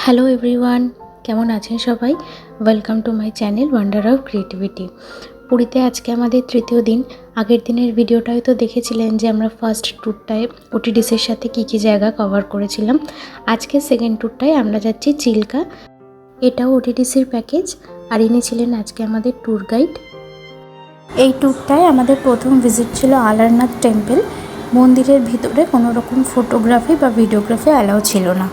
Hello everyone, কেমন আছেন সবাই? Welcome to my channel wonder of creativity. পুরীতে আজকে আমাদের তৃতীয় দিন। আগের দিনের ভিডিওটায় তো দেখেছিলেন যে আমরা ফার্স্ট ট্যুরটায় ওটিডিসির সাথে কী কী জায়গা কভার করেছিলাম। আজকে সেকেন্ড ট্যুরটায় আমরা যাচ্ছি চিল্কা। এটাও ওটিডিসির প্যাকেজ, আর ইনি ছিলেন আজকে আমাদের ট্যুর গাইড। এই ট্যুরটায় আমাদের প্রথম ভিজিট ছিল আলারনাথ টেম্পল। মন্দিরের ভিতরে কোনো রকম ফটোগ্রাফি বা ভিডিওগ্রাফি অ্যালাউ ছিল না।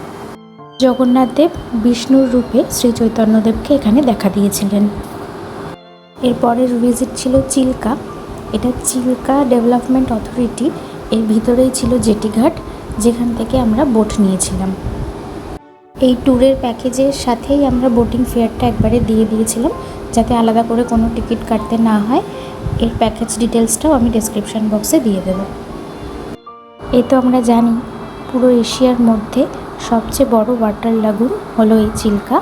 জগন্নাথ দেব বিষ্ণুর রূপে শ্রী চৈতন্যদেবকে এখানে দেখা দিয়েছিলেন। এরপরের ভিজিট ছিল চিল্কা। এটা চিল্কা ডেভেলপমেন্ট অথরিটি, এর ভিতরেই ছিল জেটিঘাট, যেখান থেকে আমরা বোট নিয়েছিলাম। এই ট্যুরের প্যাকেজের সাথেই আমরা বোটিং ফেয়ারটা একবারে দিয়ে দিয়েছিলাম, যাতে আলাদা করে কোনো টিকিট কাটতে না হয়। এর প্যাকেজ ডিটেলসটাও আমি ডেসক্রিপশন বক্সে দিয়ে দেব। এই তো আমরা জানি পুরো এশিয়ার মধ্যে সবচেয়ে বড় ওয়াটার লাগুন হলো এই চিল্কা,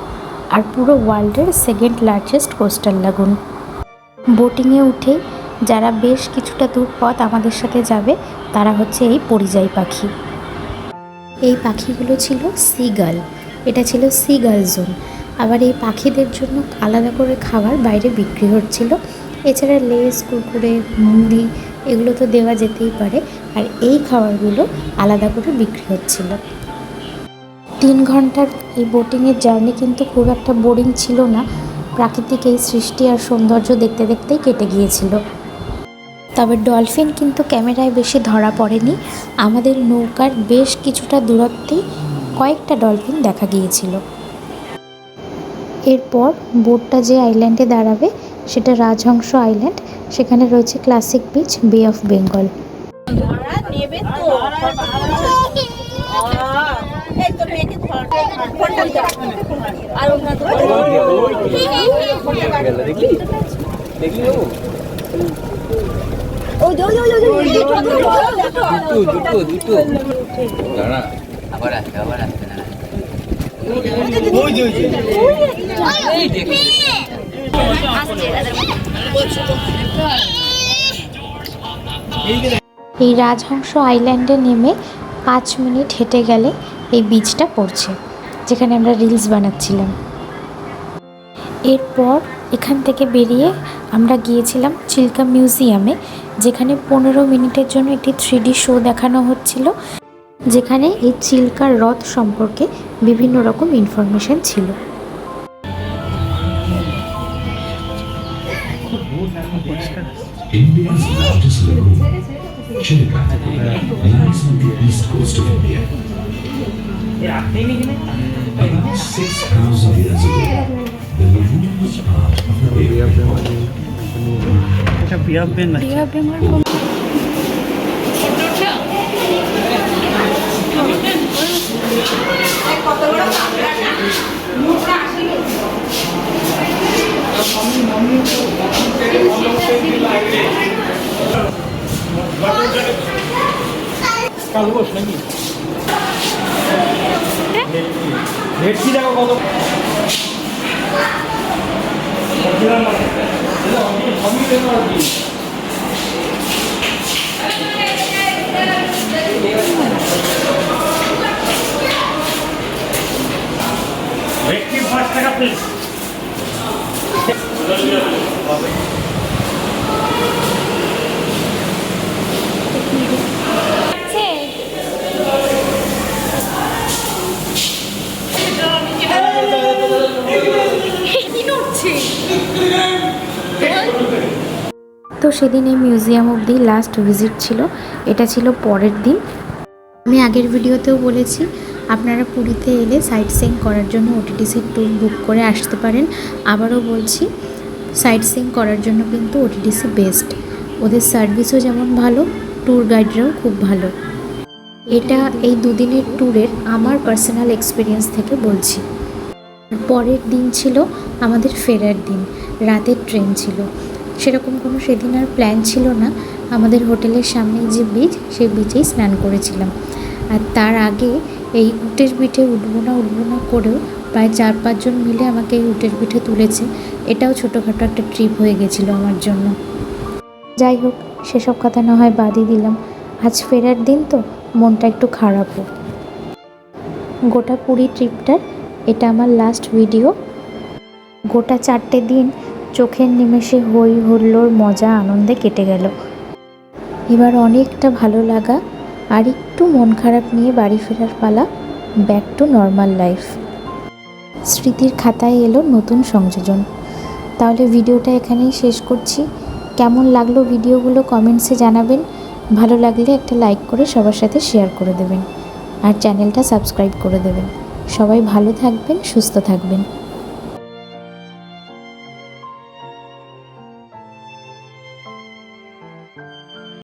আর পুরো ওয়ার্ল্ডের সেকেন্ড লার্জেস্ট কোস্টাল লাগুন। বোটিংয়ে উঠে যারা বেশ কিছুটা দূর পথ আমাদের সাথে যাবে তারা হচ্ছে এই পরিযায়ী পাখি। এই পাখিগুলো ছিল সিগাল, এটা ছিল সিগাল জোন। আবার এই পাখিদের জন্য আলাদা করে খাবার বাইরে বিক্রি হচ্ছিল। এছাড়া লেস, কুরকুরে, মুড়ি এগুলো তো দেওয়া যেতেই পারে, আর এই খাবারগুলো আলাদা করে বিক্রি হচ্ছিল। 3 ঘন্টার এই বোটিংয়ের জার্নি কিন্তু খুব একটা বোরিং ছিল না। প্রাকৃতিক এই সৃষ্টি আর সৌন্দর্য দেখতে দেখতেই কেটে গিয়েছিল। তবে ডলফিন কিন্তু ক্যামেরায় বেশি ধরা পড়েনি। আমাদের নৌকার বেশ কিছুটা দূরত্বেই কয়েকটা ডলফিন দেখা গিয়েছিল। এরপর বোটটা যে আইল্যান্ডে দাঁড়াবে সেটা রাজহংস আইল্যান্ড। সেখানে রয়েছে ক্লাসিক বিচ, বে অফ বেঙ্গল। এই রাজহংস আইল্যান্ডে নেমে 5 মিনিট হেঁটে গেলে এই বিচটা পড়ছে, যেখানে আমরা রিলস বানাচ্ছিলাম। এরপর এখান থেকে বেরিয়ে আমরা গিয়েছিলাম চিল্কা মিউজিয়ামে, যেখানে 15 মিনিটের জন্য একটি 3D শো দেখানো হচ্ছিল, যেখানে এই চিল্কার হ্রদ সম্পর্কে বিভিন্ন রকম ইনফরমেশন ছিল। India's largest lagoon, Chilka, lies on the east coast of India. About 6,000 years ago, the lagoon was part of the Bay of Bengal. তো সেদিন এই মিউজিয়াম অবধি লাস্ট ভিজিট ছিল। এটা ছিল পরের দিন। আমি আগের ভিডিওতেও বলেছি আপনারা পুরীতে এলে সাইট সিইং করার জন্য ওটিডিসির ট্যুর বুক করে আসতে পারেন। আবারও বলছি, সাইট সিইং করার জন্য কিন্তু ওটিডিসি বেস্ট। ওদের সার্ভিসও যেমন ভালো, ট্যুর গাইডরাও খুব ভালো। এটা এই দুদিনের ট্যুরের আমার পার্সোনাল এক্সপিরিয়েন্স থেকে বলছি। পরের দিন ছিল আমাদের ফেরার দিন, রাতের ট্রেন ছিল। সেরকম কোনো সেদিন আর প্ল্যান ছিল না। আমাদের হোটেলের সামনেই যে বিচ, সেই বিচেই স্নান করেছিলাম। আর তার আগে এই উটের পিঠে উঠবো না করেও প্রায় 4-5 জন মিলে আমাকে এই উটের পিঠে তুলেছে। এটাও ছোটোখাটো একটা ট্রিপ হয়ে গেছিলো আমার জন্য। যাই হোক, সেসব কথা না হয় বাদই দিলাম। আজ ফেরার দিন তো মনটা একটু খারাপও। গোটা পুরী ট্রিপটার এটা আমার লাস্ট ভিডিও। গোটা 4টে দিন চোখের নিমেষে হই হুল্লোড় মজা আনন্দে কেটে গেল। এবার অনেকটা ভালো লাগা আর একটু মন খারাপ নিয়ে বাড়ি ফেরার পালা, ব্যাক টু নর্মাল লাইফ। স্মৃতির খাতায় এলো নতুন সংযোজন। তাহলে ভিডিওটা এখানেই শেষ করছি। কেমন লাগলো ভিডিওগুলো কমেন্টসে জানাবেন। ভালো লাগলে একটা লাইক করে সবার সাথে শেয়ার করে দেবেন আর চ্যানেলটা সাবস্ক্রাইব করে দেবেন। সবাই ভালো থাকবেন, সুস্থ থাকবেন।